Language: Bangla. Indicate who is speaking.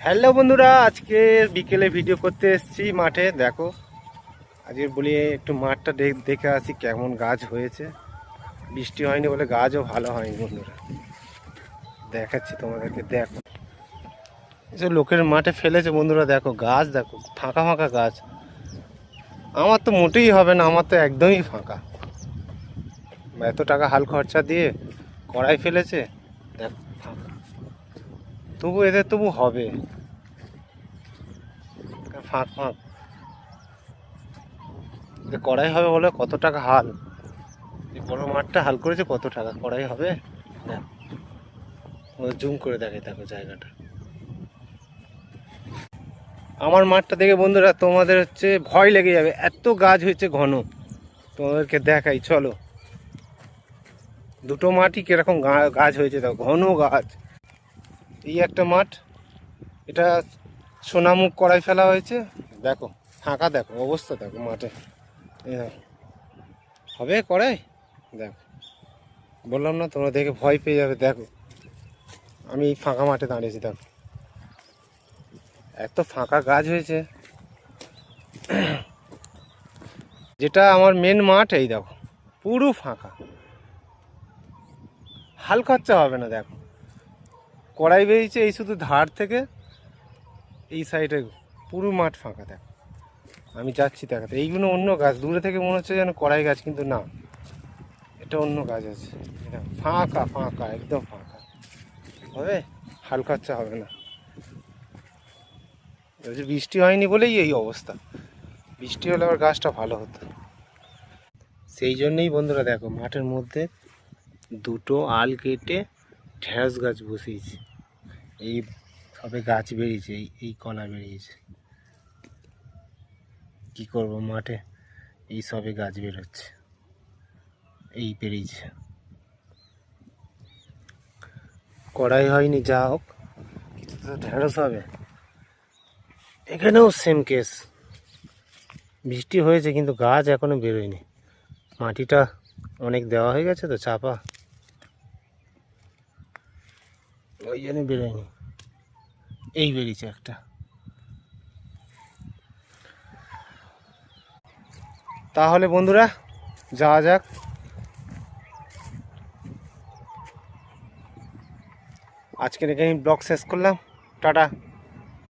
Speaker 1: হ্যালো বন্ধুরা, আজকে বিকেলে ভিডিও করতে এসেছি মাঠে। দেখো, আজকে বলি একটু মাঠটা দেখে আসি কেমন গাছ হয়েছে। বৃষ্টি হয়নি বলে গাছও ভালো হয়নি বন্ধুরা। দেখাচ্ছি তোমাদেরকে, দেখো এসব লোকের মাঠে ফেলেছে বন্ধুরা। দেখো গাছ, দেখো ফাঁকা ফাঁকা গাছ। আমার তো মোটেই হবে না, আমার তো একদমই ফাঁকা। এত টাকা হাল খরচা দিয়ে কড়াই ফেলেছে, দেখো ফাঁকা। তবু এদের তবু হবে, ফাঁক ফাঁক। কড়াই হবে বলে কত টাকা হাল, এই বড় মাঠটা হাল করেছে, কত টাকা কড়াই হবে। দেখো, জুম করে দেখে, দেখো জায়গাটা। আমার মাঠটা দেখে বন্ধুরা তোমাদের হচ্ছে ভয় লেগে যাবে, এত গাছ হয়েছে ঘন। তোমাদেরকে দেখাই, চলো। দুটো মাঠই কিরকম গাছ হয়েছে, দেখো ঘন গাছ। এই একটা মাঠ, এটা সোনামুখ কড়াই ফেলা হয়েছে। দেখো ফাঁকা, দেখো অবস্থা, দেখো মাঠে। এই দেখো, হবে কড়াই। দেখো, বললাম না তোমরা দেখে ভয় পেয়ে যাবে। দেখো আমি ফাঁকা মাঠে দাঁড়িয়েছি, দেখো এত ফাঁকা গাছ হয়েছে। যেটা আমার মেন মাঠ, এই দেখো পুরো ফাঁকা, হাল খরচা হবে না। দেখো কড়াই বেরিয়েছে এই শুধু ধার থেকে এই সাইডে, পুরো মাঠ ফাঁকা। দেখো আমি যাচ্ছি দেখাতে, এইগুলো অন্য গাছ। দূরে থেকে মনে হচ্ছে যেন কড়াই গাছ, কিন্তু না, এটা অন্য গাছ আছে। ফাঁকা ফাঁকা, একদম ফাঁকা, হবে হাল খরচা হবে না। বৃষ্টি হয়নি বলেই এই অবস্থা, বৃষ্টি হলে আবার গাছটা ভালো হতো। সেই জন্যই বন্ধুরা দেখো, মাঠের মধ্যে দুটো আল কেটে ঢেঁড়স গাছ বসিয়েছি। এই সবে গাছ বেরিয়েছে, এই কলা বেরিয়েছে। কি করব, মাঠে এই সবে গাছ বেরোচ্ছে, এই বেরিয়েছে। কড়াই হয়নি, যা হোক কিছু তো ঢেঁড়স হবে। এখানেও সেম কেস, বৃষ্টি হয়েছে কিন্তু গাছ এখনো বেরোয়নি। মাটিটা অনেক দেওয়া হয়ে গেছে তো চাপা, ওই জন্য বেরোয়নি। এই বেরিয়েছে একটা। তাহলে বন্ধুরা যাওয়া যাক। আজকের এখানে ব্লগ শেষ করলাম, টাটা।